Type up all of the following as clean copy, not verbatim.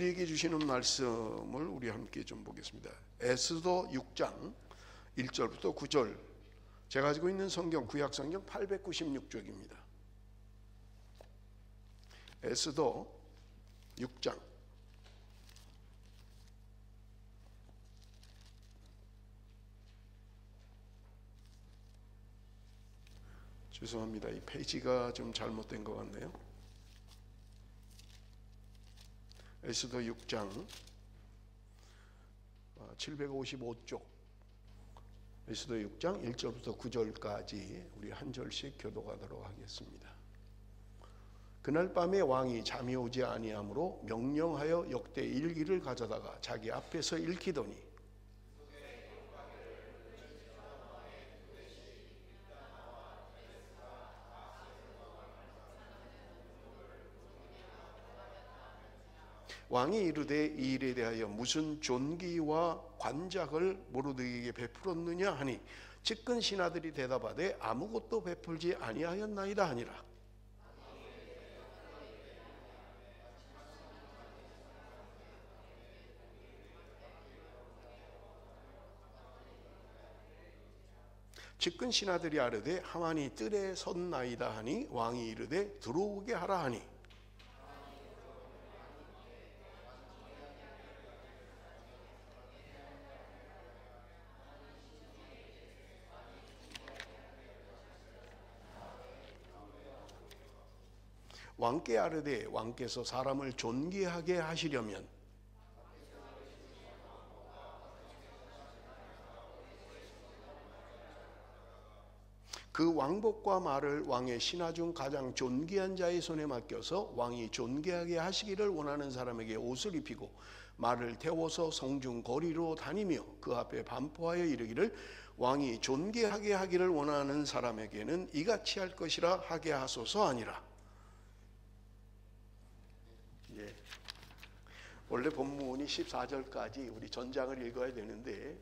우리에게 주시는 말씀을 우리 함께 좀 보겠습니다. 에스더 6장 1절부터 9절. 제가 가지고 있는 성경 구약 성경 896쪽입니다. 에스더 6장 죄송합니다. 이 페이지가 좀 잘못된 것 같네요. 에스더 6장 755쪽 에스더 6장 1절부터 9절까지 우리 한 절씩 교독하도록 하겠습니다. 그날 밤에 왕이 잠이 오지 아니하므로 명령하여 역대 일기를 가져다가 자기 앞에서 읽히더니 왕이 이르되 이 일에 대하여 무슨 존귀와 관작을 모르드에게 베풀었느냐 하니 측근 신하들이 대답하되 아무것도 베풀지 아니하였나이다 하니라. 측근 신하들이 아뢰되 하만이 뜰에 섰나이다 하니 왕이 이르되 들어오게 하라 하니 왕께 아뢰되 왕께서 사람을 존귀하게 하시려면 그 왕복과 말을 왕의 신하 중 가장 존귀한 자의 손에 맡겨서 왕이 존귀하게 하시기를 원하는 사람에게 옷을 입히고 말을 태워서 성중 거리로 다니며 그 앞에 반포하여 이르기를 왕이 존귀하게 하기를 원하는 사람에게는 이같이 할 것이라 하게 하소서 하니라. 원래 본문이 14절까지 우리 전장을 읽어야 되는데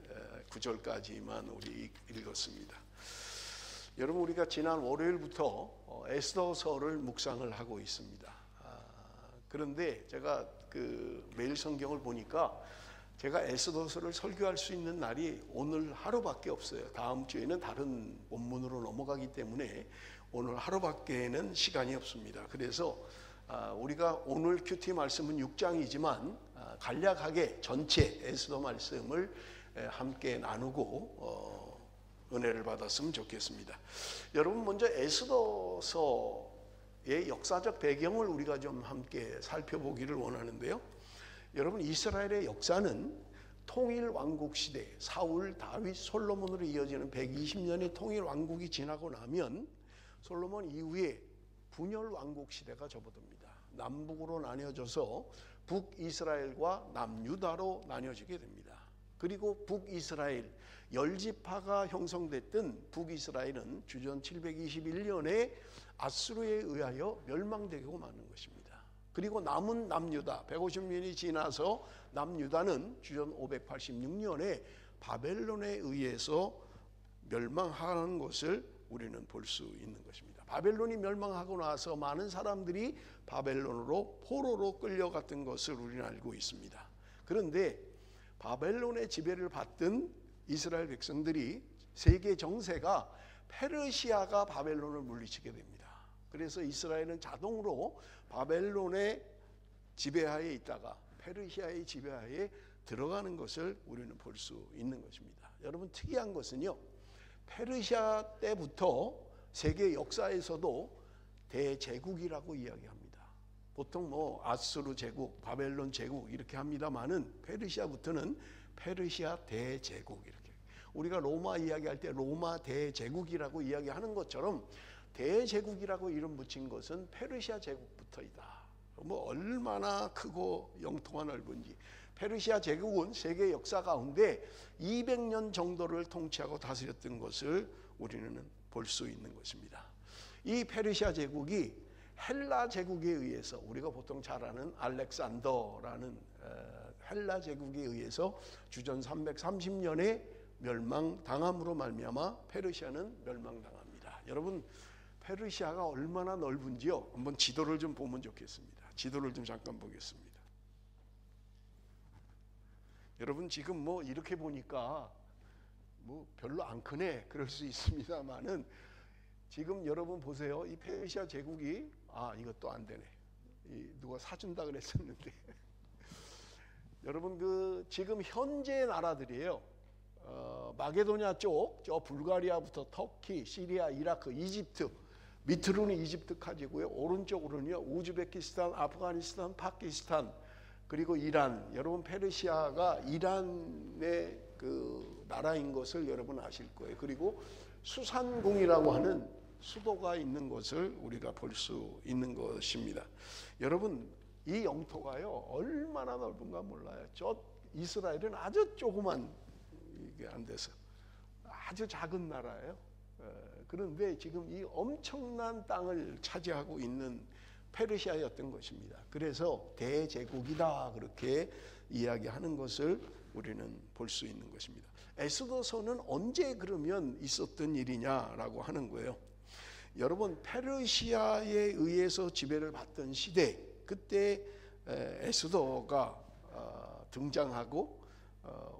9절까지만 우리 읽었습니다. 여러분, 우리가 지난 월요일부터 에스더서를 묵상을 하고 있습니다. 그런데 제가 매일 성경을 보니까 제가 에스더서를 설교할 수 있는 날이 오늘 하루밖에 없어요. 다음 주에는 다른 본문으로 넘어가기 때문에 오늘 하루밖에는 시간이 없습니다. 그래서 우리가 오늘 큐티 말씀은 6장이지만 간략하게 전체 에스더 말씀을 함께 나누고 은혜를 받았으면 좋겠습니다. 여러분, 먼저 에스더서의 역사적 배경을 우리가 좀 함께 살펴보기를 원하는데요. 여러분, 이스라엘의 역사는 통일 왕국 시대, 사울, 다윗, 솔로몬으로 이어지는 120년의 통일 왕국이 지나고 나면 솔로몬 이후에 분열 왕국 시대가 접어듭니다. 남북으로 나뉘어져서 북이스라엘과 남유다로 나뉘어지게 됩니다. 그리고 북이스라엘 열지파가 형성됐던 북이스라엘은 주전 721년에 아수르에 의하여 멸망되고 마는 것입니다. 그리고 남은 남유다 150년이 지나서 남유다는 주전 586년에 바벨론에 의해서 멸망하는 것을 우리는 볼 수 있는 것입니다. 바벨론이 멸망하고 나서 많은 사람들이 바벨론으로 포로로 끌려갔던 것을 우리는 알고 있습니다. 그런데 바벨론의 지배를 받던 이스라엘 백성들이 세계 정세가 페르시아가 바벨론을 물리치게 됩니다. 그래서 이스라엘은 자동으로 바벨론의 지배하에 있다가 페르시아의 지배하에 들어가는 것을 우리는 볼 수 있는 것입니다. 여러분, 특이한 것은요, 페르시아 때부터 세계 역사에서도 대제국이라고 이야기합니다. 보통 아수르 제국, 바벨론 제국 이렇게 합니다만은 페르시아부터는 페르시아 대제국 이렇게. 우리가 로마 이야기할 때 로마 대제국이라고 이야기하는 것처럼 대제국이라고 이름 붙인 것은 페르시아 제국부터이다. 얼마나 크고 영토가 넓은지. 페르시아 제국은 세계 역사 가운데 200년 정도를 통치하고 다스렸던 것을 우리는 볼 수 있는 것입니다. 이 페르시아 제국이 헬라 제국에 의해서, 우리가 보통 잘 아는 알렉산더라는 헬라 제국에 의해서 주전 330년에 멸망당함으로 말미암아 페르시아는 멸망당합니다. 여러분, 페르시아가 얼마나 넓은지요? 한번 지도를 좀 보면 좋겠습니다. 지도를 좀 잠깐 보겠습니다. 여러분 지금 뭐 이렇게 보니까 뭐 별로 안 크네 그럴 수 있습니다만은 지금 여러분 보세요. 이 페르시아 제국이 이것도 안 되네. 누가 사준다 그랬었는데 여러분 지금 현재 나라들이에요. 마게도냐 쪽, 저 불가리아부터 터키, 시리아, 이라크, 이집트, 밑으로는 이집트까지고요. 오른쪽으로는요 우즈베키스탄, 아프가니스탄, 파키스탄, 그리고 이란. 여러분 페르시아가 이란의 그 나라인 것을 여러분 아실 거예요. 그리고 수산궁이라고 하는 수도가 있는 것을 우리가 볼 수 있는 것입니다. 여러분 이 영토가요 얼마나 넓은가 몰라요. 저 이스라엘은 아주 조그만, 이게 안 돼서 아주 작은 나라예요. 그런데 지금 이 엄청난 땅을 차지하고 있는 페르시아였던 것입니다. 그래서 대제국이다 그렇게 이야기하는 것을 우리는 볼 수 있는 것입니다. 에스더서는 언제 그러면 있었던 일이냐라고 하는 거예요. 여러분 페르시아에 의해서 지배를 받던 시대, 그때 에스더가 등장하고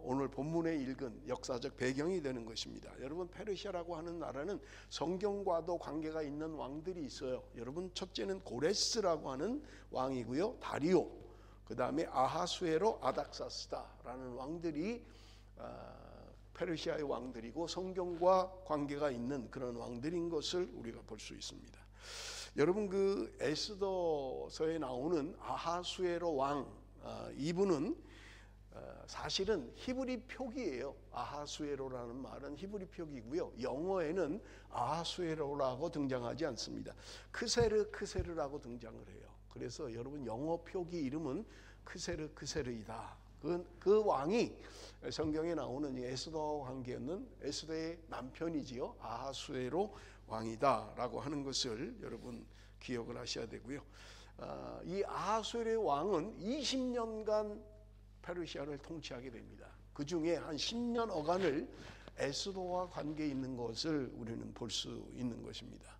오늘 본문에 읽은 역사적 배경이 되는 것입니다. 여러분 페르시아라고 하는 나라는 성경과도 관계가 있는 왕들이 있어요. 여러분 첫째는 고레스라고 하는 왕이고요. 다리오, 그 다음에 아하수에로, 아닥사스다라는 왕들이 페르시아의 왕들이고 성경과 관계가 있는 그런 왕들인 것을 우리가 볼 수 있습니다. 여러분 그 에스더서에 나오는 아하수에로 왕, 이분은 사실은 히브리 표기예요. 아하수에로라는 말은 히브리 표기고요. 영어에는 아하수에로라고 등장하지 않습니다. 크세르라고 등장을 해요. 그래서 여러분 영어 표기 이름은 크세르이다. 그 왕이 성경에 나오는 에스더 관계였는 에스더의 남편이지요. 아하수에로 왕이다라고 하는 것을 여러분 기억을 하셔야 되고요. 이 아하수에로 왕은 20년간 페르시아를 통치하게 됩니다. 그 중에 한 10년 어간을 에스더와 관계 있는 것을 우리는 볼 수 있는 것입니다.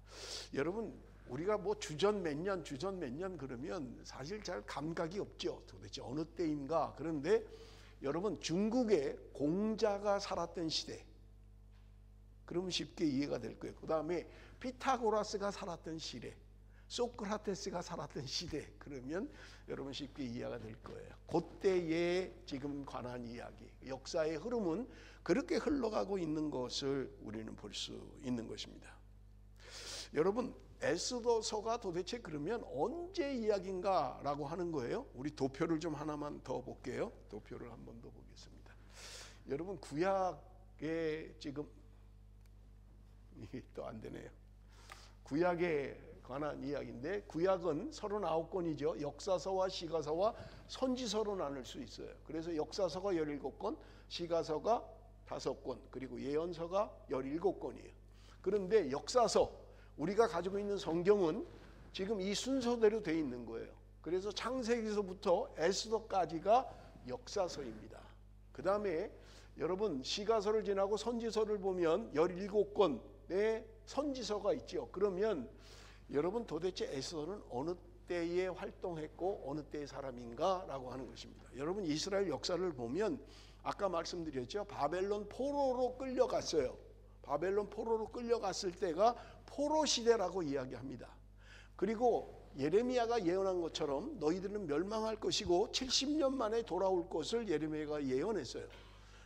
여러분 우리가 뭐 주전 몇 년 그러면 사실 잘 감각이 없죠. 도대체 어느 때인가. 그런데 여러분 중국에 공자가 살았던 시대, 그러면 쉽게 이해가 될 거예요. 그 다음에 피타고라스가 살았던 시대, 소크라테스가 살았던 시대, 그러면 여러분 쉽게 이해가 될 거예요. 그때에 지금 관한 이야기, 역사의 흐름은 그렇게 흘러가고 있는 것을 우리는 볼 수 있는 것입니다. 여러분 에스더서가 도대체 그러면 언제 이야기인가라고 하는 거예요. 우리 도표를 좀 하나만 더 볼게요. 도표를 한 번 더 보겠습니다. 여러분 구약에 지금 이게 또 안 되네요. 구약에 관한 이야기인데 구약은 39권이죠. 역사서와 시가서와 선지서로 나눌 수 있어요. 그래서 역사서가 17권, 시가서가 5권, 그리고 예언서가 17권이에요. 그런데 역사서, 우리가 가지고 있는 성경은 지금 이 순서대로 되어 있는 거예요. 그래서 창세기서부터 에스더까지가 역사서입니다. 그 다음에 여러분 시가서를 지나고 선지서를 보면 17권의 선지서가 있죠. 그러면 여러분 도대체 에스더는 어느 때에 활동했고 어느 때의 사람인가 라고 하는 것입니다. 여러분 이스라엘 역사를 보면 아까 말씀드렸죠. 바벨론 포로로 끌려갔어요. 바벨론 포로로 끌려갔을 때가 포로 시대라고 이야기합니다. 그리고 예레미야가 예언한 것처럼 너희들은 멸망할 것이고 70년 만에 돌아올 것을 예레미야가 예언했어요.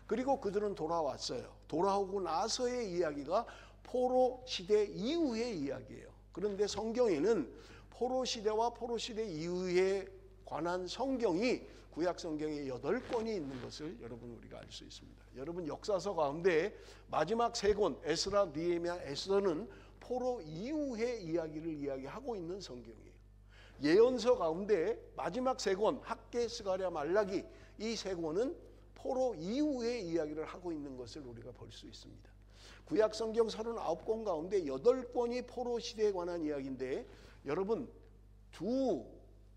그리고 그들은 돌아왔어요. 돌아오고 나서의 이야기가 포로 시대 이후의 이야기예요. 그런데 성경에는 포로 시대와 포로 시대 이후에 관한 성경이 구약 성경에 8권이 있는 것을 여러분 우리가 알 수 있습니다. 여러분 역사서 가운데 마지막 3권 에스라, 느헤미야, 에스더는 포로 이후의 이야기를 이야기하고 있는 성경이에요. 예언서 가운데 마지막 3권 학개, 스가랴, 말라기, 이 3권은 포로 이후의 이야기를 하고 있는 것을 우리가 볼 수 있습니다. 구약 성경 39권 가운데 8권이 포로 시대에 관한 이야기인데 여러분 두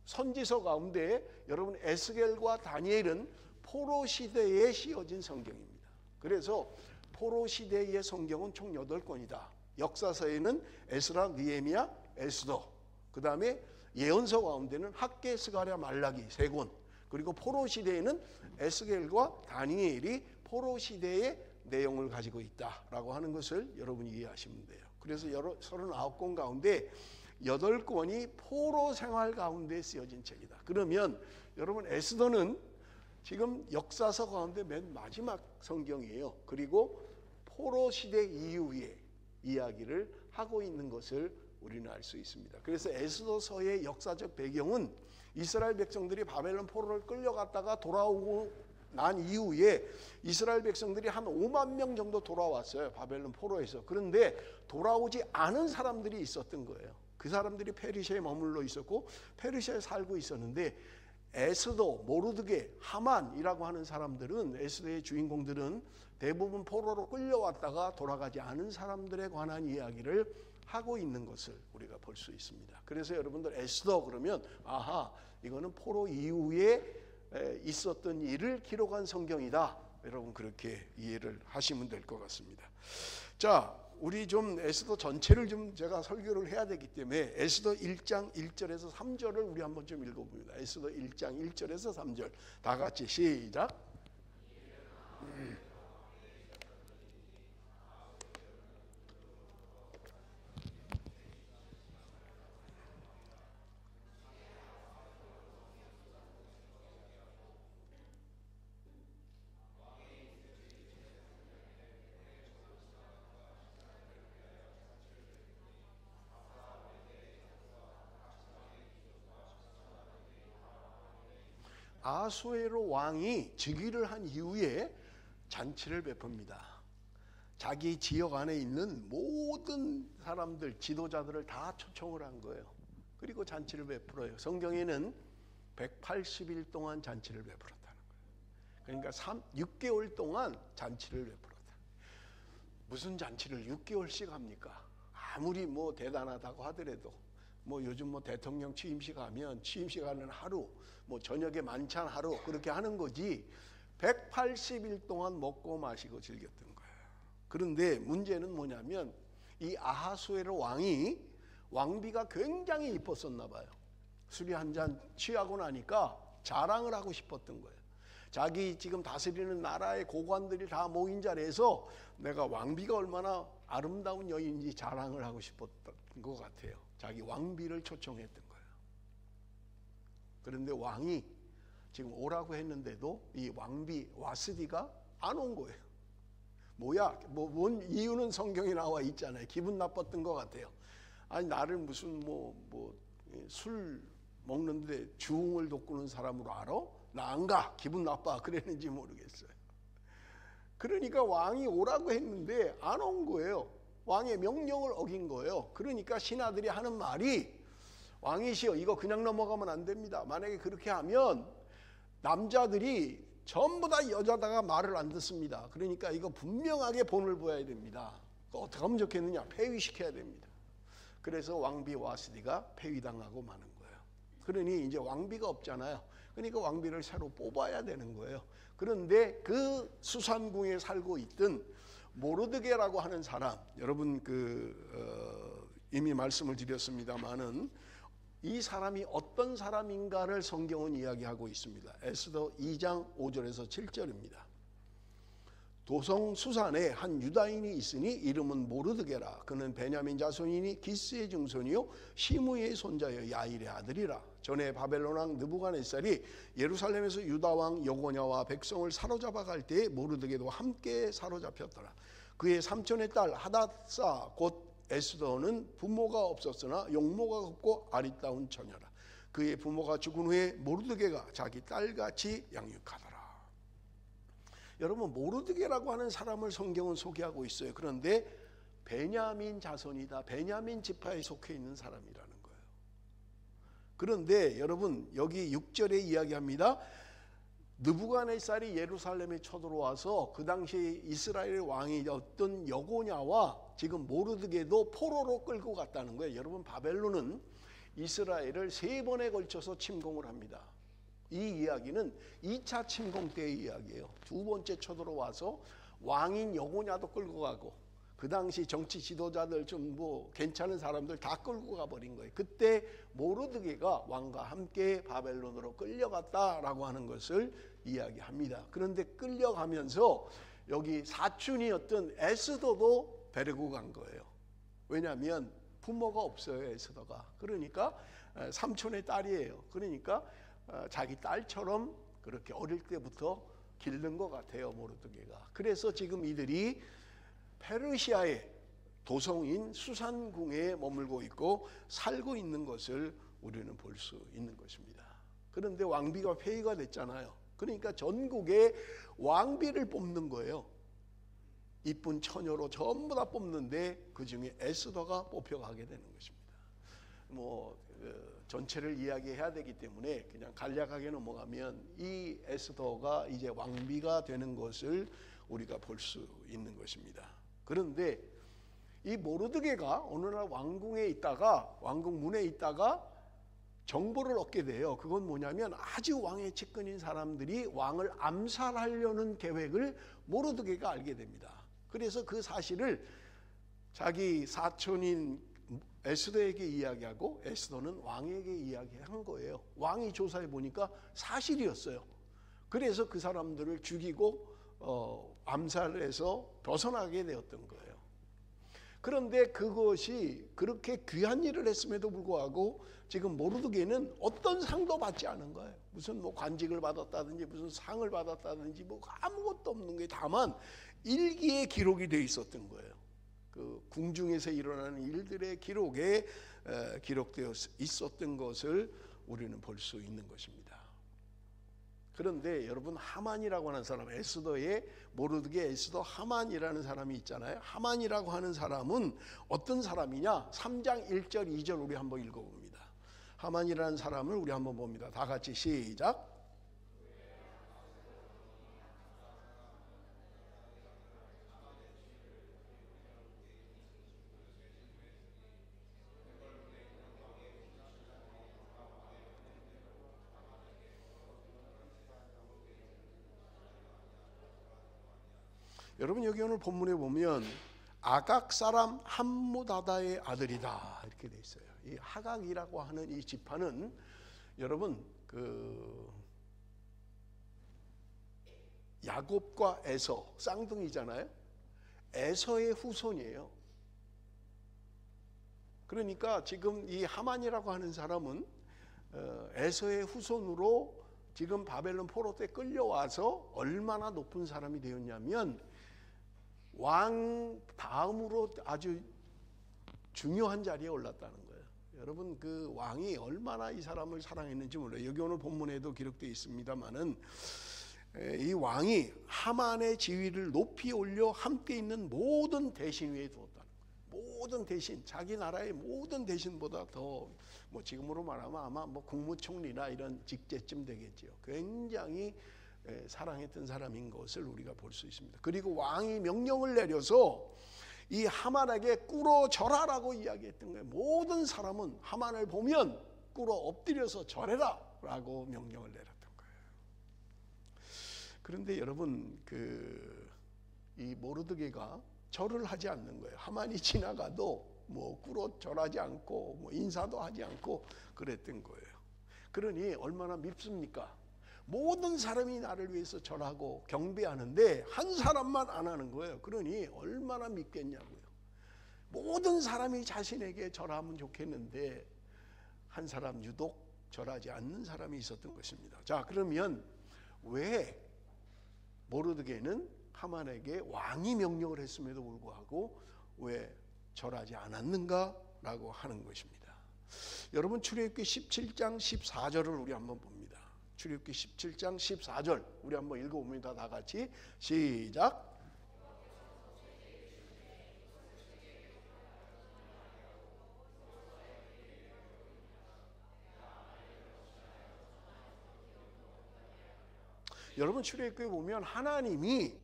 선지서 가운데 여러분 에스겔과 다니엘은 포로 시대에 씌어진 성경입니다. 그래서 포로 시대의 성경은 총 8권이다. 역사서에는 에스라, 느헤미야, 에스더, 그 다음에 예언서 가운데는 학개, 스가랴, 말라기 3권, 그리고 포로 시대에는 에스겔과 다니엘이 포로 시대의 내용을 가지고 있다라고 하는 것을 여러분이 이해하시면 돼요. 그래서 39권 가운데 8권이 포로 생활 가운데 쓰여진 책이다. 그러면 여러분 에스더는 지금 역사서 가운데 맨 마지막 성경이에요. 그리고 포로 시대 이후의 이야기를 하고 있는 것을 우리는 알 수 있습니다. 그래서 에스더서의 역사적 배경은 이스라엘 백성들이 바벨론 포로를 끌려갔다가 돌아오고 난 이후에 이스라엘 백성들이 한 5만 명 정도 돌아왔어요. 바벨론 포로에서. 그런데 돌아오지 않은 사람들이 있었던 거예요. 그 사람들이 페르시아에 머물러 있었고 페르시아에 살고 있었는데 에스더, 모르드게, 하만이라고 하는 사람들은, 에스더의 주인공들은 대부분 포로로 끌려왔다가 돌아가지 않은 사람들에 관한 이야기를 하고 있는 것을 우리가 볼 수 있습니다. 그래서 여러분들 에스더 그러면 아하, 이거는 포로 이후에 있었던 일을 기록한 성경이다. 여러분 그렇게 이해를 하시면 될 것 같습니다. 자, 우리 좀 에스더 전체를 좀 제가 설교를 해야 되기 때문에 에스더 1장 1절에서 3절을 우리 한번 좀 읽어봅니다. 에스더 1장 1절에서 3절 다 같이 시작. 아수에로 왕이 즉위를 한 이후에 잔치를 베풉니다. 자기 지역 안에 있는 모든 사람들, 지도자들을 다 초청을 한 거예요. 그리고 잔치를 베풀어요. 성경에는 180일 동안 잔치를 베풀었다는 거예요. 그러니까 6개월 동안 잔치를 베풀었다. 무슨 잔치를 6개월씩 합니까? 아무리 뭐 대단하다고 하더라도 뭐 요즘 뭐 대통령 취임식 하면 취임식 하는 하루, 뭐 저녁에 만찬 하루 그렇게 하는 거지 180일 동안 먹고 마시고 즐겼던 거예요. 그런데 문제는 뭐냐면 이 아하수에로 왕이 왕비가 굉장히 이뻤었나 봐요. 술이 한 잔 취하고 나니까 자랑을 하고 싶었던 거예요. 자기 지금 다스리는 나라의 고관들이 다 모인 자리에서 내가 왕비가 얼마나 아름다운 여인인지 자랑을 하고 싶었던 것 같아요. 자기 왕비를 초청했던 거예요. 그런데 왕이 지금 오라고 했는데도 이 왕비 와스디가 안 온 거예요. 뭐야? 뭔 이유는 성경에 나와 있잖아요. 기분 나빴던 것 같아요. 아니 나를 무슨 술 먹는데 주웅을 돋구는 사람으로 알아? 나 안 가. 기분 나빠. 그랬는지 모르겠어요. 그러니까 왕이 오라고 했는데 안 온 거예요. 왕의 명령을 어긴 거예요. 그러니까 신하들이 하는 말이 왕이시여 이거 그냥 넘어가면 안 됩니다. 만약에 그렇게 하면 남자들이 전부 다 여자다가 말을 안 듣습니다. 그러니까 이거 분명하게 본을 보여야 됩니다. 어떻게 하면 좋겠느냐? 폐위시켜야 됩니다. 그래서 왕비 와스디가 폐위당하고 마는 거예요. 그러니 이제 왕비가 없잖아요. 그러니까 왕비를 새로 뽑아야 되는 거예요. 그런데 그 수산궁에 살고 있던 모르드게라고 하는 사람, 여러분 이미 말씀을 드렸습니다마는 이 사람이 어떤 사람인가를 성경은 이야기하고 있습니다. 에스더 2장 5절에서 7절입니다. 도성 수산에 한 유다인이 있으니 이름은 모르드게라. 그는 베냐민 자손이니 기스의 증손이요 시므의 손자여 야일의 아들이라. 전에 바벨론 왕 느부갓네살이 예루살렘에서 유다 왕 여고냐와 백성을 사로잡아 갈 때에 모르드게도 함께 사로잡혔더라. 그의 삼촌의 딸 하닷사 곧 에스더는 부모가 없었으나 용모가 없고 아리따운 처녀라. 그의 부모가 죽은 후에 모르드게가 자기 딸같이 양육하더라. 여러분 모르드게라고 하는 사람을 성경은 소개하고 있어요. 그런데 베냐민 자손이다. 베냐민 지파에 속해 있는 사람이라는 거예요. 그런데 여러분 여기 6절에 이야기합니다. 느부갓네살이 예루살렘에 쳐들어와서 그 당시 이스라엘 왕이었던 여고냐와 지금 모르드게도 포로로 끌고 갔다는 거예요. 여러분 바벨론은 이스라엘을 3번에 걸쳐서 침공을 합니다. 이 이야기는 2차 침공 때의 이야기예요. 2번째 쳐들어와서 왕인 여고냐도 끌고 가고 그 당시 정치 지도자들 좀 뭐 괜찮은 사람들 다 끌고 가버린 거예요. 그때 모르드게가 왕과 함께 바벨론으로 끌려갔다라고 하는 것을 이야기합니다. 그런데 끌려가면서 여기 사촌이었던 에스더도 데리고 간 거예요. 왜냐하면 부모가 없어요, 에스더가. 그러니까 삼촌의 딸이에요. 그러니까 자기 딸처럼 그렇게 어릴 때부터 기른 것 같아요, 모르드게가. 그래서 지금 이들이 페르시아의 도성인 수산궁에 머물고 있고 살고 있는 것을 우리는 볼 수 있는 것입니다. 그런데 왕비가 폐위가 됐잖아요. 그러니까 전국에 왕비를 뽑는 거예요. 이쁜 처녀로 전부 다 뽑는데 그 중에 에스더가 뽑혀가게 되는 것입니다. 전체를 이야기해야 되기 때문에 그냥 간략하게 넘어가면 이 에스더가 이제 왕비가 되는 것을 우리가 볼 수 있는 것입니다. 그런데 이 모르드게가 어느 날 왕궁에 있다가 왕궁 문에 있다가 정보를 얻게 돼요. 그건 뭐냐면 아주 왕의 측근인 사람들이 왕을 암살하려는 계획을 모르드게가 알게 됩니다. 그래서 그 사실을 자기 사촌인 에스더에게 이야기하고 에스더는 왕에게 이야기한 거예요. 왕이 조사해 보니까 사실이었어요. 그래서 그 사람들을 죽이고 암살해서 벗어나게 되었던 거예요. 그런데 그것이 그렇게 귀한 일을 했음에도 불구하고 지금 모르드게는 어떤 상도 받지 않은 거예요. 무슨 뭐 관직을 받았다든지 무슨 상을 받았다든지 뭐 아무것도 없는 게 다만 일기에 기록이 돼 있었던 거예요. 그 궁중에서 일어나는 일들의 기록에 기록되어 있었던 것을 우리는 볼 수 있는 것입니다. 그런데 여러분, 하만이라고 하는 사람, 에스더의 모르드게 에스더 하만이라는 사람이 있잖아요. 하만이라고 하는 사람은 어떤 사람이냐? 3장 1절 2절 우리 한번 읽어봅니다. 하만이라는 사람을 우리 한번 봅니다. 다 같이 시작. 여러분, 여기 오늘 본문에 보면 아각 사람 함무다다의 아들이다 이렇게 돼 있어요. 이 하각이라고 하는 이 지파는 여러분 그 야곱과 에서 쌍둥이잖아요. 에서의 후손이에요. 그러니까 지금 이 하만이라고 하는 사람은 에서의 후손으로 지금 바벨론 포로 때 끌려와서 얼마나 높은 사람이 되었냐면 왕 다음으로 아주 중요한 자리에 올랐다는 거예요. 여러분, 그 왕이 얼마나 이 사람을 사랑했는지 몰라요. 여기 오늘 본문에도 기록되어 있습니다마는 이 왕이 하만의 지위를 높이 올려 함께 있는 모든 대신 위에 두었다는 거예요. 모든 대신, 자기 나라의 모든 대신보다 더 뭐 지금으로 말하면 아마 뭐 국무총리나 이런 직제쯤 되겠죠. 굉장히 사랑했던 사람인 것을 우리가 볼 수 있습니다. 그리고 왕이 명령을 내려서 이 하만에게 꿇어 절하라고 이야기했던 거예요. 모든 사람은 하만을 보면 꿇어 엎드려서 절해라 라고 명령을 내렸던 거예요. 그런데 여러분, 이 모르드게가 절을 하지 않는 거예요. 하만이 지나가도 뭐 꿇어 절하지 않고 뭐 인사도 하지 않고 그랬던 거예요. 그러니 얼마나 밉습니까? 모든 사람이 나를 위해서 절하고 경배하는데 한 사람만 안 하는 거예요. 그러니 얼마나 밉겠냐고요. 모든 사람이 자신에게 절하면 좋겠는데 한 사람 유독 절하지 않는 사람이 있었던 것입니다. 자, 그러면 왜 모르드게는 하만에게 왕이 명령을 했음에도 불구하고 왜 절하지 않았는가라고 하는 것입니다. 여러분, 출애굽기 17장 14절을 우리 한번 봅니다. 출애굽기 17장 14절 우리 한번 읽어봅니다. 다 같이 시작. 여러분, 출애굽기에 보면 하나님이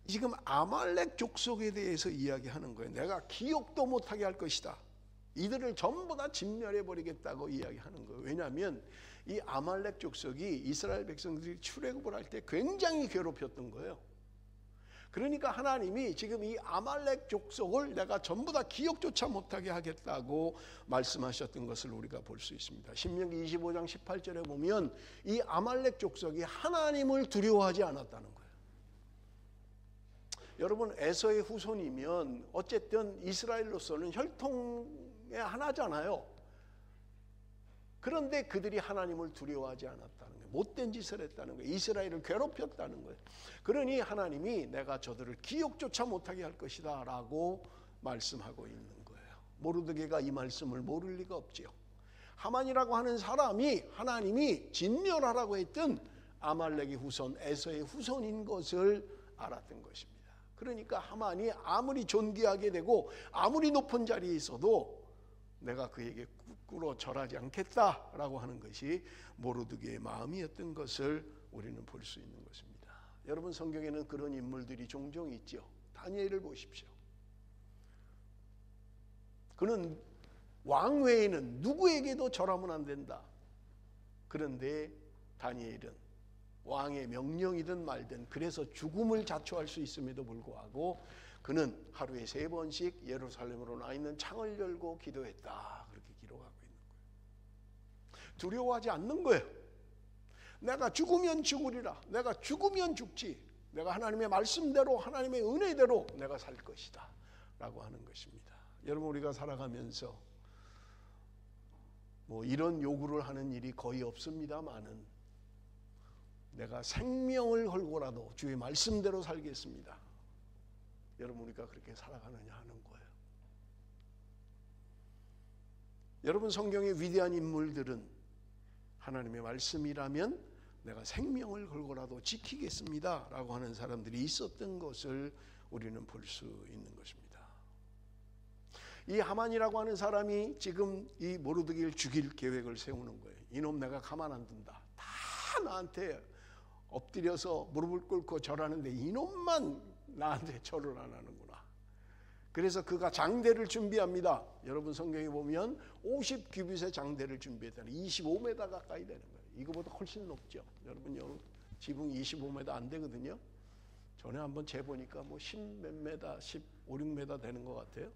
지금 아말렉 족속에 대해서 이야기하는 거예요. 내가 기억도 못하게 할 것이다. 이들을 전부 다 진멸해버리겠다고 이야기하는 거예요. 왜냐하면 이 아말렉 족속이 이스라엘 백성들이 출애굽을 할 때 굉장히 괴롭혔던 거예요. 그러니까 하나님이 지금 이 아말렉 족속을 내가 전부 다 기억조차 못하게 하겠다고 말씀하셨던 것을 우리가 볼 수 있습니다. 신명기 25장 18절에 보면 이 아말렉 족속이 하나님을 두려워하지 않았다는 거예요. 여러분, 에서의 후손이면 어쨌든 이스라엘로서는 혈통의 하나잖아요. 그런데 그들이 하나님을 두려워하지 않았다는 거예요. 못된 짓을 했다는 거예요. 이스라엘을 괴롭혔다는 거예요. 그러니 하나님이 내가 저들을 기억조차 못하게 할 것이다 라고 말씀하고 있는 거예요. 모르드게가 이 말씀을 모를 리가 없지요. 하만이라고 하는 사람이 하나님이 진멸하라고 했던 아말렉의 후손, 에서의 후손인 것을 알았던 것입니다. 그러니까 하만이 아무리 존귀하게 되고 아무리 높은 자리에 있어도 내가 그에게 꿇어 절하지 않겠다라고 하는 것이 모르드게의 마음이었던 것을 우리는 볼 수 있는 것입니다. 여러분, 성경에는 그런 인물들이 종종 있죠. 다니엘을 보십시오. 그는 왕 외에는 누구에게도 절하면 안 된다. 그런데 다니엘은 왕의 명령이든 말든 그래서 죽음을 자초할 수 있음에도 불구하고 그는 하루에 3번씩 예루살렘으로 나 있는 창을 열고 기도했다. 그렇게 기록하고 있는 거예요. 두려워하지 않는 거예요. 내가 죽으면 죽으리라. 내가 죽으면 죽지. 내가 하나님의 말씀대로 하나님의 은혜대로 내가 살 것이다 라고 하는 것입니다. 여러분, 우리가 살아가면서 뭐 이런 요구를 하는 일이 거의 없습니다만은 내가 생명을 걸고라도 주의 말씀대로 살겠습니다. 여러분, 우리가 그렇게 살아가느냐 하는 거예요. 여러분, 성경의 위대한 인물들은 하나님의 말씀이라면 내가 생명을 걸고라도 지키겠습니다 라고 하는 사람들이 있었던 것을 우리는 볼 수 있는 것입니다. 이 하만이라고 하는 사람이 지금 이 모르드게를 죽일 계획을 세우는 거예요. 이놈 내가 가만 안 둔다. 다 나한테 엎드려서 무릎을 꿇고 절하는데 이놈만 나한테 절을 안 하는구나. 그래서 그가 장대를 준비합니다. 여러분, 성경에 보면 50규빗의 장대를 준비했다는 25m 가까이 되는 거예요. 이거보다 훨씬 높죠. 여러분, 지붕이 25m 안 되거든요. 전에 한번 재보니까 뭐 10몇 메다, 15, 16m 되는 것 같아요.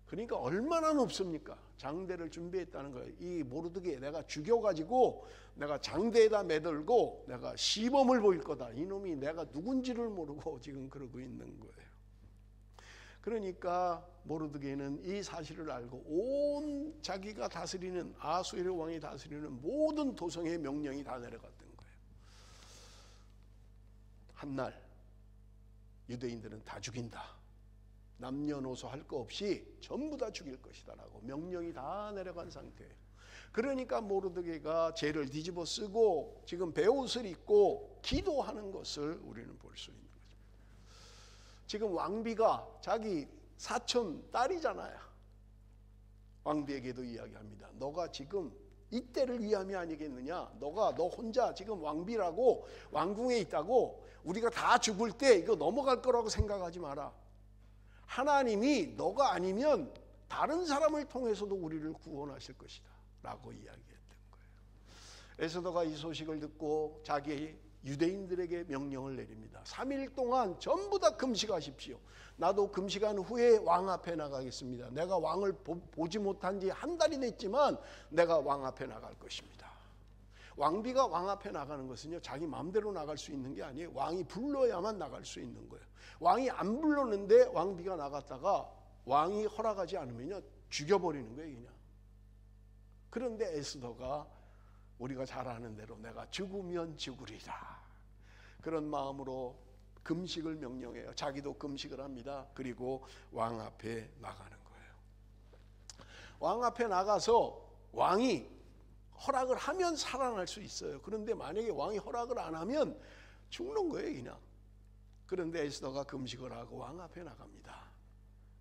그러니까 얼마나 높습니까? 장대를 준비했다는 거예요. 이 모르드게 내가 죽여가지고 내가 장대에다 매들고 내가 시범을 보일 거다. 이놈이 내가 누군지를 모르고 지금 그러고 있는 거예요. 그러니까 모르드게는 이 사실을 알고 온 자기가 다스리는 아수에르 왕이 다스리는 모든 도성의 명령이 다 내려갔던 거예요. 한날 유대인들은 다 죽인다. 남녀노소 할 거 없이 전부 다 죽일 것이다 라고 명령이 다 내려간 상태예요. 그러니까 모르드게가 죄를 뒤집어 쓰고 지금 베옷을 입고 기도하는 것을 우리는 볼 수 있는 거죠. 지금 왕비가 자기 사촌 딸이잖아요. 왕비에게도 이야기합니다. 너가 지금 이때를 위함이 아니겠느냐. 너 혼자 지금 왕비라고 왕궁에 있다고 우리가 다 죽을 때 이거 넘어갈 거라고 생각하지 마라. 하나님이 너가 아니면 다른 사람을 통해서도 우리를 구원하실 것이다 라고 이야기했던 거예요. 에스더가 이 소식을 듣고 자기 유대인들에게 명령을 내립니다. 3일 동안 전부 다 금식하십시오. 나도 금식한 후에 왕 앞에 나가겠습니다. 내가 왕을 보지 못한 지 한 달이 됐지만 내가 왕 앞에 나갈 것입니다. 왕비가 왕 앞에 나가는 것은요, 자기 마음대로 나갈 수 있는 게 아니에요. 왕이 불러야만 나갈 수 있는 거예요. 왕이 안 불렀는데 왕비가 나갔다가 왕이 허락하지 않으면요, 죽여버리는 거예요, 그냥. 그런데 에스더가 우리가 잘 아는 대로 내가 죽으면 죽으리라. 그런 마음으로 금식을 명령해요. 자기도 금식을 합니다. 그리고 왕 앞에 나가는 거예요. 왕 앞에 나가서 왕이 허락을 하면 살아날 수 있어요. 그런데 만약에 왕이 허락을 안 하면 죽는 거예요, 그냥. 그런데 에스더가 금식을 하고 왕 앞에 나갑니다.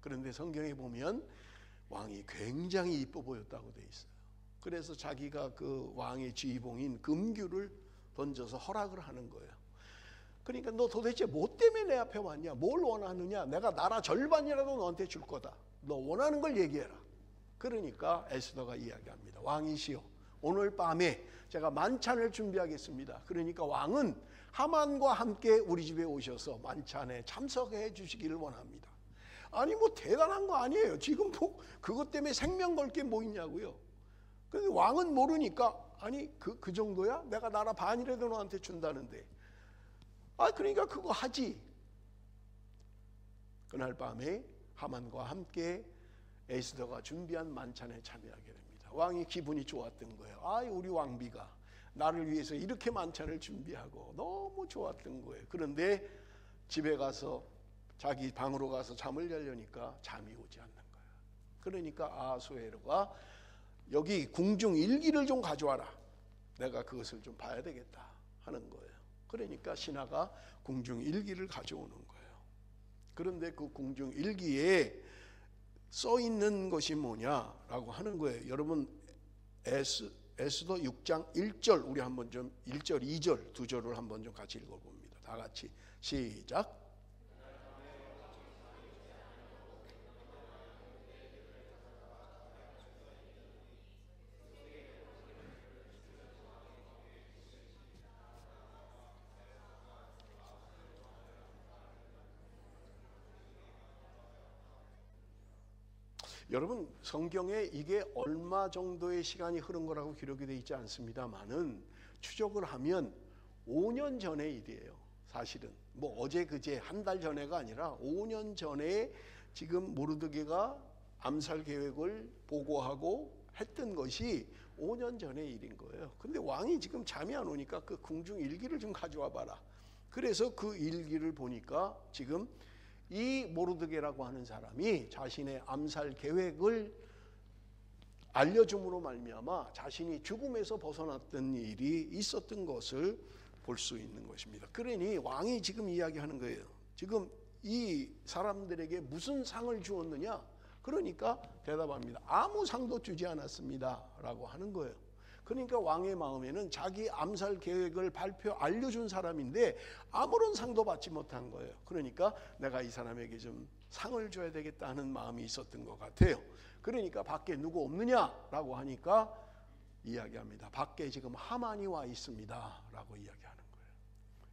그런데 성경에 보면 왕이 굉장히 이뻐 보였다고 돼 있어요. 그래서 자기가 그 왕의 지휘봉인 금규를 던져서 허락을 하는 거예요. 그러니까 너 도대체 뭐 때문에 내 앞에 왔냐? 뭘 원하느냐? 내가 나라 절반이라도 너한테 줄 거다. 너 원하는 걸 얘기해라. 그러니까 에스더가 이야기합니다. 왕이시여, 오늘 밤에 제가 만찬을 준비하겠습니다. 그러니까 왕은 하만과 함께 우리 집에 오셔서 만찬에 참석해 주시기를 원합니다. 아니 뭐 대단한 거 아니에요. 지금 뭐 그것 때문에 생명 걸 게 뭐 있냐고요. 근데 왕은 모르니까 아니 그 정도야? 내가 나라 반이라도 너한테 준다는데. 그러니까 그거 하지. 그날 밤에 하만과 함께 에스더가 준비한 만찬에 참여하게 됩니다. 왕이 기분이 좋았던 거예요. 우리 왕비가 나를 위해서 이렇게 만찬을 준비하고 너무 좋았던 거예요. 그런데 집에 가서 자기 방으로 가서 잠을 자려니까 잠이 오지 않는 거예요. 그러니까 아하수에로가 여기 궁중 일기를 좀 가져와라. 내가 그것을 좀 봐야 되겠다 하는 거예요. 그러니까 신하가 궁중 일기를 가져오는 거예요. 그런데 그 궁중 일기에 써 있는 것이 뭐냐라고 하는 거예요. 여러분 에스더 6장 1절 우리 한번 좀 1절 2절 두 절을 한번 좀 같이 읽어봅니다. 다 같이 시작. 여러분 성경에 이게 얼마 정도의 시간이 흐른 거라고 기록이 되어 있지 않습니다만은 추적을 하면 5년 전의 일이에요. 사실은 뭐 어제 그제 한 달 전에가 아니라 5년 전에 지금 모르드게가 암살 계획을 보고하고 했던 것이 5년 전의 일인 거예요. 근데 왕이 지금 잠이 안 오니까 그 궁중 일기를 좀 가져와 봐라. 그래서 그 일기를 보니까 지금 이 모르드게라고 하는 사람이 자신의 암살 계획을 알려줌으로 말미암아 자신이 죽음에서 벗어났던 일이 있었던 것을 볼 수 있는 것입니다. 그러니 왕이 지금 이야기하는 거예요. 지금 이 사람들에게 무슨 상을 주었느냐? 그러니까 대답합니다. 아무 상도 주지 않았습니다 라고 하는 거예요. 그러니까 왕의 마음에는 자기 암살 계획을 알려준 사람인데 아무런 상도 받지 못한 거예요. 그러니까 내가 이 사람에게 좀 상을 줘야 되겠다는 마음이 있었던 것 같아요. 그러니까 밖에 누구 없느냐라고 하니까 이야기합니다. 밖에 지금 하만이 와 있습니다 라고 이야기하는 거예요.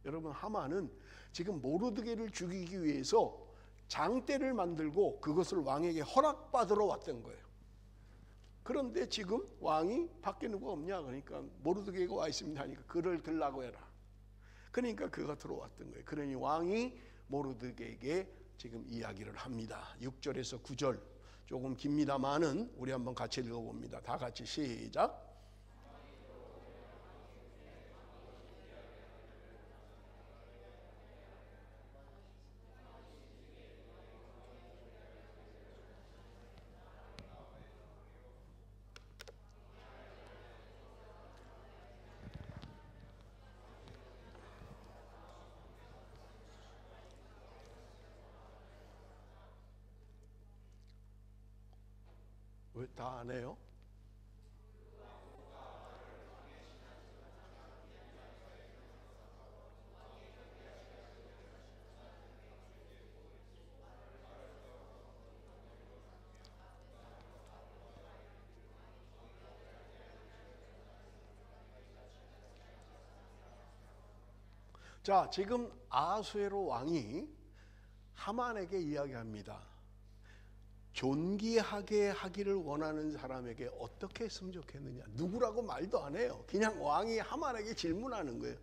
여러분 하만은 지금 모르드게를 죽이기 위해서 장대를 만들고 그것을 왕에게 허락받으러 왔던 거예요. 그런데 지금 왕이 밖에 누구 없냐 그러니까 모르드게가 와 있습니다 하니까 그를 들라고 해라. 그러니까 그가 들어왔던 거예요. 그러니 왕이 모르드게에게 지금 이야기를 합니다. 6절에서 9절 조금 깁니다만은 우리 한번 같이 읽어봅니다. 다 같이 시작. 왜 다 안 해요? 자, 지금 아하수에로 왕이 하만에게 이야기합니다. 존귀하게 하기를 원하는 사람에게 어떻게 했으면 좋겠느냐. 누구라고 말도 안 해요. 그냥 왕이 하만에게 질문하는 거예요.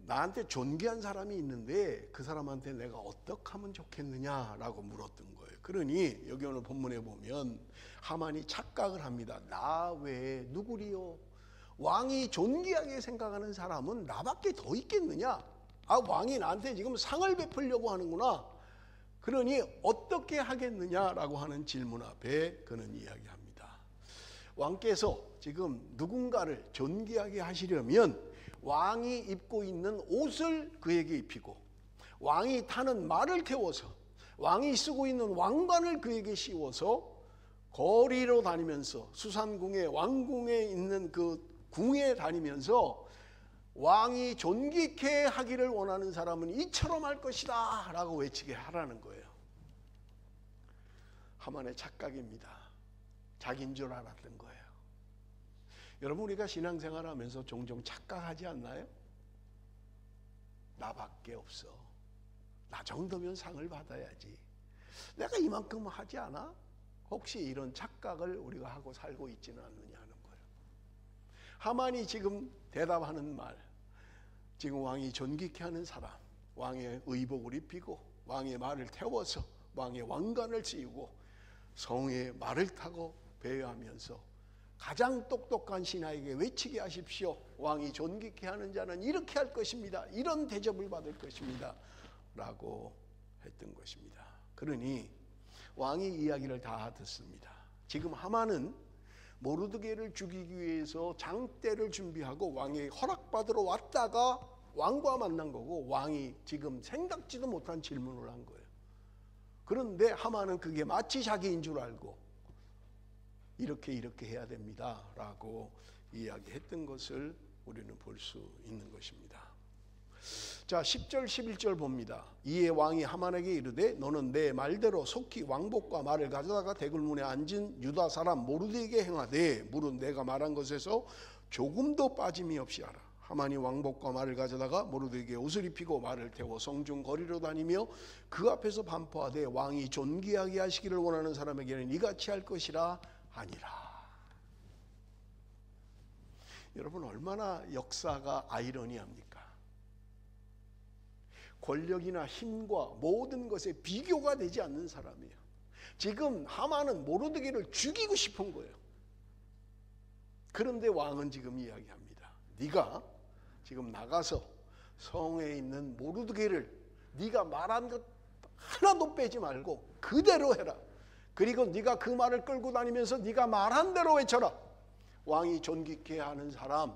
나한테 존귀한 사람이 있는데 그 사람한테 내가 어떻게 하면 좋겠느냐라고 물었던 거예요. 그러니 여기 오늘 본문에 보면 하만이 착각을 합니다. 나 외에 누구리요? 왕이 존귀하게 생각하는 사람은 나밖에 더 있겠느냐? 왕이 나한테 지금 상을 베풀려고 하는구나. 그러니 어떻게 하겠느냐라고 하는 질문 앞에 그는 이야기합니다. 왕께서 지금 누군가를 존귀하게 하시려면 왕이 입고 있는 옷을 그에게 입히고 왕이 타는 말을 태워서 왕이 쓰고 있는 왕관을 그에게 씌워서 거리로 다니면서 수산궁에 왕궁에 있는 그 궁에 다니면서 왕이 존귀케 하기를 원하는 사람은 이처럼 할 것이다 라고 외치게 하라는 거예요. 하만의 착각입니다. 자기인 줄 알았던 거예요. 여러분, 우리가 신앙생활하면서 종종 착각하지 않나요? 나밖에 없어. 나 정도면 상을 받아야지. 내가 이만큼 하지 않아? 혹시 이런 착각을 우리가 하고 살고 있지는 않느냐 하는 거예요. 하만이 지금 대답하는 말, 지금 왕이 존귀케 하는 사람, 왕의 의복을 입히고 왕의 말을 태워서 왕의 왕관을 씌우고 성의 말을 타고 배회하면서 가장 똑똑한 신하에게 외치게 하십시오. 왕이 존귀케 하는 자는 이렇게 할 것입니다. 이런 대접을 받을 것입니다. 라고 했던 것입니다. 그러니 왕이 이야기를 다 듣습니다. 지금 하만은 모르드게를 죽이기 위해서 장대를 준비하고 왕의 허락받으러 왔다가 왕과 만난 거고, 왕이 지금 생각지도 못한 질문을 한 거예요. 그런데 하만은 그게 마치 자기인 줄 알고 이렇게 해야 됩니다 라고 이야기했던 것을 우리는 볼 수 있는 것입니다. 자, 10절 11절 봅니다. 이에 왕이 하만에게 이르되 너는 내 말대로 속히 왕복과 말을 가져다가 대궐문에 앉은 유다 사람 모르드게에게 행하되 무릇 내가 말한 것에서 조금도 빠짐이 없이 하라. 하만이 왕복과 말을 가져다가 모르드게에게 옷을 입히고 말을 태워 성중 거리로 다니며 그 앞에서 반포하되 왕이 존귀하게 하시기를 원하는 사람에게는 이같이 할 것이라 아니라. 여러분, 얼마나 역사가 아이러니합니까? 권력이나 힘과 모든 것에 비교가 되지 않는 사람이에요. 지금 하만은 모르드게를 죽이고 싶은 거예요. 그런데 왕은 지금 이야기합니다. 네가 지금 나가서 성에 있는 모르드게를 네가 말한 것 하나도 빼지 말고 그대로 해라. 그리고 네가 그 말을 끌고 다니면서 네가 말한 대로 외쳐라. 왕이 존귀케 하는 사람,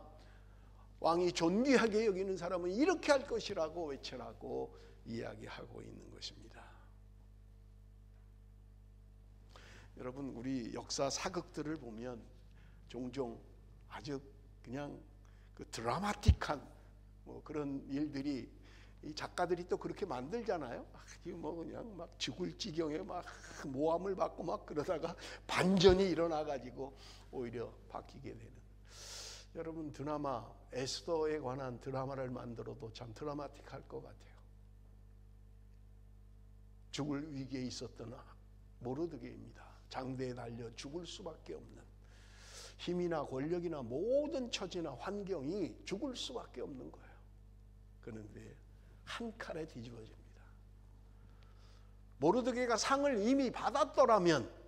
왕이 존귀하게 여기는 사람은 이렇게 할 것이라고 외치라고 이야기하고 있는 것입니다. 여러분, 우리 역사 사극들을 보면 종종 아주 그냥 그 드라마틱한 그런 일들이 이 작가들이 또 그렇게 만들잖아요. 뭐 그냥 막 죽을 지경에 막 모함을 받고 막 그러다가 반전이 일어나 가지고 오히려 바뀌게 되는. 여러분, 드라마 에스더에 관한 드라마를 만들어도 참 드라마틱할 것 같아요. 죽을 위기에 있었던 모르드게입니다. 장대에 달려 죽을 수밖에 없는, 힘이나 권력이나 모든 처지나 환경이 죽을 수밖에 없는 거예요. 그런데 한 칼에 뒤집어집니다. 모르드게가 상을 이미 받았더라면,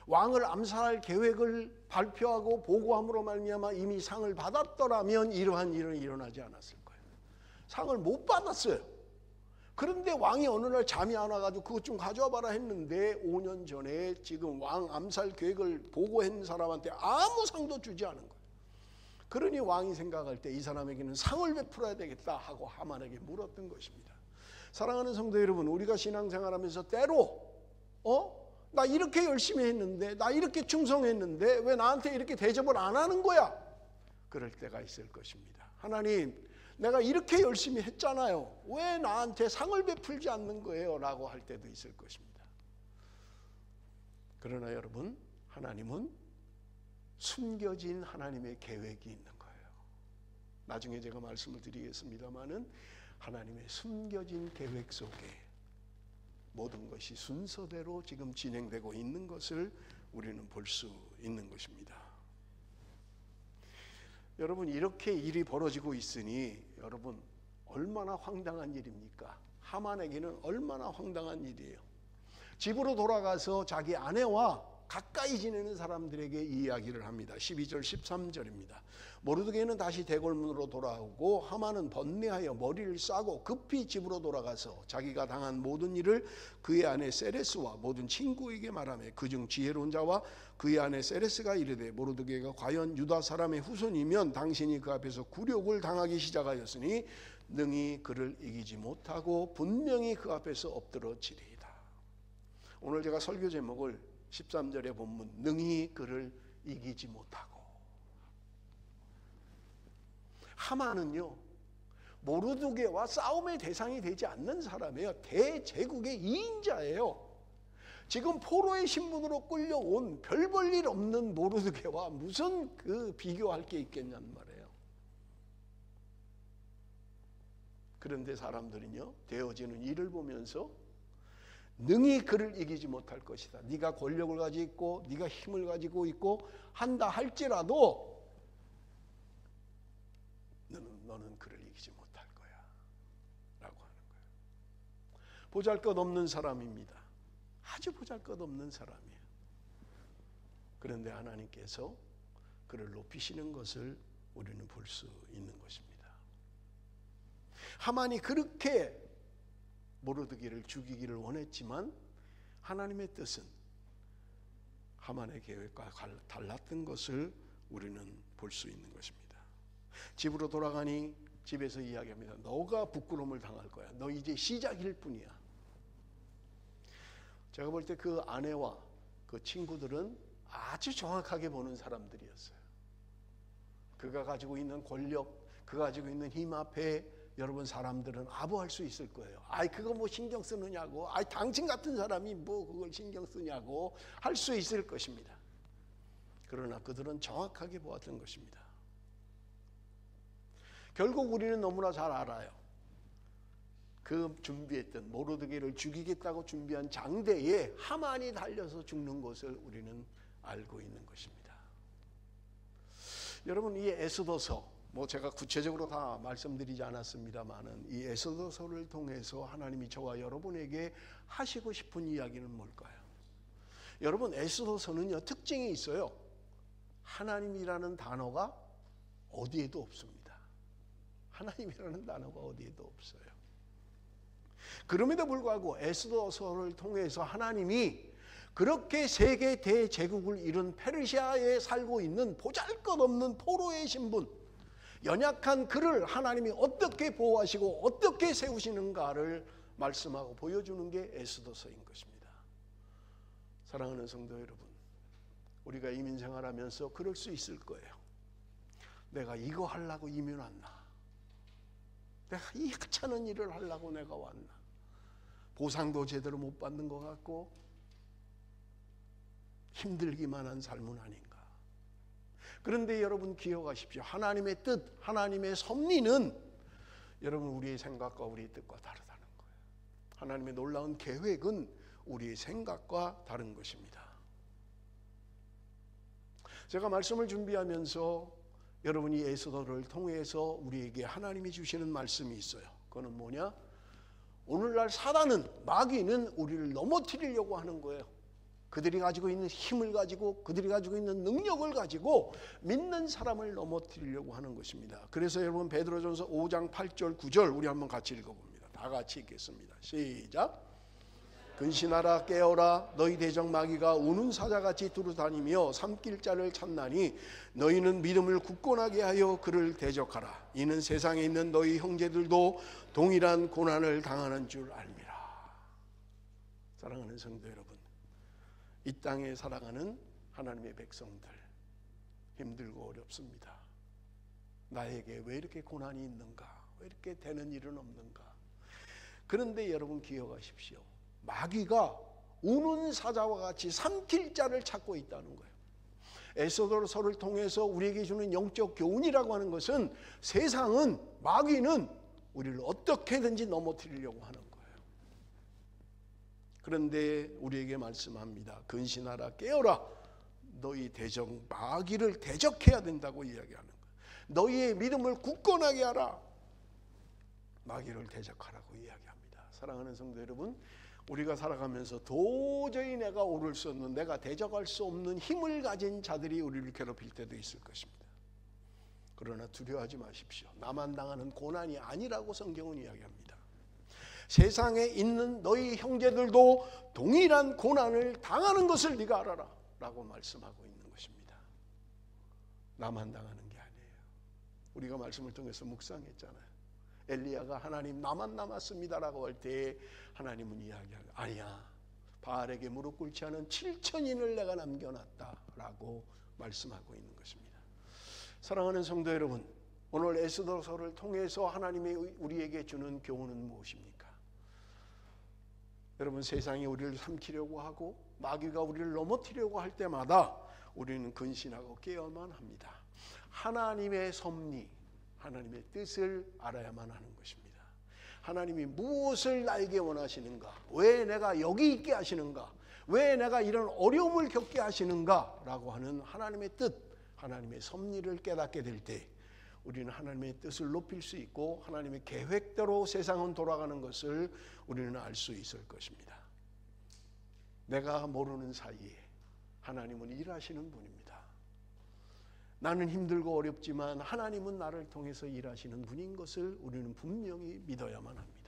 왕을 암살할 계획을 발표하고 보고함으로 말미암아 이미 상을 받았더라면 이러한 일은 일어나지 않았을 거예요. 상을 못 받았어요. 그런데 왕이 어느 날 잠이 안 와가지고 그것 좀 가져와 봐라 했는데 5년 전에 지금 왕 암살 계획을 보고한 사람한테 아무 상도 주지 않은 거예요. 그러니 왕이 생각할 때 이 사람에게는 상을 베풀어야 되겠다 하고 하만에게 물었던 것입니다. 사랑하는 성도 여러분, 우리가 신앙생활하면서 때로 나 이렇게 열심히 했는데, 나 이렇게 충성했는데 왜 나한테 이렇게 대접을 안 하는 거야? 그럴 때가 있을 것입니다. 하나님, 내가 이렇게 열심히 했잖아요. 왜 나한테 상을 베풀지 않는 거예요? 라고 할 때도 있을 것입니다. 그러나 여러분, 하나님은 숨겨진 하나님의 계획이 있는 거예요. 나중에 제가 말씀을 드리겠습니다마는 하나님의 숨겨진 계획 속에 모든 것이 순서대로 지금 진행되고 있는 것을 우리는 볼 수 있는 것입니다. 여러분, 이렇게 일이 벌어지고 있으니 여러분, 얼마나 황당한 일입니까? 하만에게는 얼마나 황당한 일이에요. 집으로 돌아가서 자기 아내와 가까이 지내는 사람들에게 이 이야기를 합니다. 12절 13절입니다. 모르드게는 다시 대궐문으로 돌아오고 하만은 번뇌하여 머리를 싸고 급히 집으로 돌아가서 자기가 당한 모든 일을 그의 아내 세레스와 모든 친구에게 말하며 그중 지혜로운 자와 그의 아내 세레스가 이르되 모르드게가 과연 유다 사람의 후손이면 당신이 그 앞에서 굴욕을 당하기 시작하였으니 능히 그를 이기지 못하고 분명히 그 앞에서 엎드러지리이다. 오늘 제가 설교 제목을 13절의 본문, 능히 그를 이기지 못하고. 하만은요, 모르드게와 싸움의 대상이 되지 않는 사람이에요. 대제국의 2인자예요. 지금 포로의 신분으로 끌려온 별 볼 일 없는 모르드게와 무슨 그 비교할 게 있겠냐는 말이에요. 그런데 사람들은요, 되어지는 일을 보면서 능히 그를 이기지 못할 것이다. 네가 권력을 가지고 있고 네가 힘을 가지고 있고 한다 할지라도 너는 그를 이기지 못할 거야 라고 하는 거예요. 보잘것없는 사람입니다. 아주 보잘것없는 사람이에요. 그런데 하나님께서 그를 높이시는 것을 우리는 볼 수 있는 것입니다. 하만이 그렇게 모르드게를 죽이기를 원했지만 하나님의 뜻은 하만의 계획과 달랐던 것을 우리는 볼 수 있는 것입니다. 집으로 돌아가니 집에서 이야기합니다. 너가 부끄러움을 당할 거야. 너 이제 시작일 뿐이야. 제가 볼 때 그 아내와 그 친구들은 아주 정확하게 보는 사람들이었어요. 그가 가지고 있는 권력, 그가 가지고 있는 힘 앞에 여러분 사람들은 아부할 수 있을 거예요. 아이 그거 뭐 신경 쓰느냐고, 아이 당신 같은 사람이 뭐 그걸 신경 쓰냐고 할 수 있을 것입니다. 그러나 그들은 정확하게 보았던 것입니다. 결국 우리는 너무나 잘 알아요. 그 준비했던 모르드게를 죽이겠다고 준비한 장대에 하만이 달려서 죽는 것을 우리는 알고 있는 것입니다. 여러분 이 에스더서 뭐 제가 구체적으로 다 말씀드리지 않았습니다만은 이 에스더서를 통해서 하나님이 저와 여러분에게 하시고 싶은 이야기는 뭘까요? 여러분 에스더서는요 특징이 있어요. 하나님이라는 단어가 어디에도 없습니다. 하나님이라는 단어가 어디에도 없어요. 그럼에도 불구하고 에스더서를 통해서 하나님이 그렇게 세계 대제국을 이룬 페르시아에 살고 있는 보잘것없는 포로의 신분, 연약한 그를 하나님이 어떻게 보호하시고 어떻게 세우시는가를 말씀하고 보여주는 게 에스더서인 것입니다. 사랑하는 성도 여러분, 우리가 이민생활하면서 그럴 수 있을 거예요. 내가 이거 하려고 이민 왔나? 내가 이 하찮은 일을 하려고 내가 왔나? 보상도 제대로 못 받는 것 같고 힘들기만 한 삶은 아닌가? 그런데 여러분 기억하십시오. 하나님의 뜻, 하나님의 섭리는 여러분 우리의 생각과 우리의 뜻과 다르다는 거예요. 하나님의 놀라운 계획은 우리의 생각과 다른 것입니다. 제가 말씀을 준비하면서 여러분이 에스더를 통해서 우리에게 하나님이 주시는 말씀이 있어요. 그거는 뭐냐? 오늘날 사단은, 마귀는 우리를 넘어뜨리려고 하는 거예요. 그들이 가지고 있는 힘을 가지고 그들이 가지고 있는 능력을 가지고 믿는 사람을 넘어뜨리려고 하는 것입니다. 그래서 여러분 베드로전서 5장 8절 9절 우리 한번 같이 읽어봅니다. 다 같이 읽겠습니다. 시작. 근신하라 깨어라 너희 대적 마귀가 우는 사자같이 두루다니며 삼킬 자를 찾나니 너희는 믿음을 굳건하게 하여 그를 대적하라. 이는 세상에 있는 너희 형제들도 동일한 고난을 당하는 줄 알미라. 사랑하는 성도 여러분, 이 땅에 살아가는 하나님의 백성들 힘들고 어렵습니다. 나에게 왜 이렇게 고난이 있는가? 왜 이렇게 되는 일은 없는가? 그런데 여러분 기억하십시오. 마귀가 우는 사자와 같이 삼킬 자를 찾고 있다는 거예요. 에스더서를 통해서 우리에게 주는 영적 교훈이라고 하는 것은 세상은, 마귀는 우리를 어떻게든지 넘어뜨리려고 하는 거예요. 그런데 우리에게 말씀합니다. 근신하라 깨어라. 너희 대적 마귀를 대적해야 된다고 이야기하는 거예요. 너희의 믿음을 굳건하게 하라. 마귀를 대적하라고 이야기합니다. 사랑하는 성도 여러분, 우리가 살아가면서 도저히 내가 오를 수 없는, 내가 대적할 수 없는 힘을 가진 자들이 우리를 괴롭힐 때도 있을 것입니다. 그러나 두려워하지 마십시오. 나만 당하는 고난이 아니라고 성경은 이야기합니다. 세상에 있는 너희 형제들도 동일한 고난을 당하는 것을 네가 알아라 라고 말씀하고 있는 것입니다. 나만 당하는 게 아니에요. 우리가 말씀을 통해서 묵상했잖아요. 엘리야가 하나님 나만 남았습니다라고 할 때 하나님은 이야기하고 아니야, 바알에게 무릎 꿇지 않은 7천인을 내가 남겨놨다라고 말씀하고 있는 것입니다. 사랑하는 성도 여러분, 오늘 에스더서를 통해서 하나님이 우리에게 주는 교훈은 무엇입니까? 여러분, 세상이 우리를 삼키려고 하고 마귀가 우리를 넘어뜨리려고 할 때마다 우리는 근신하고 깨어야만 합니다. 하나님의 섭리, 하나님의 뜻을 알아야만 하는 것입니다. 하나님이 무엇을 나에게 원하시는가? 왜 내가 여기 있게 하시는가? 왜 내가 이런 어려움을 겪게 하시는가? 라고 하는 하나님의 뜻, 하나님의 섭리를 깨닫게 될 때 우리는 하나님의 뜻을 높일 수 있고 하나님의 계획대로 세상은 돌아가는 것을 우리는 알 수 있을 것입니다. 내가 모르는 사이에 하나님은 일하시는 분입니다. 나는 힘들고 어렵지만 하나님은 나를 통해서 일하시는 분인 것을 우리는 분명히 믿어야만 합니다.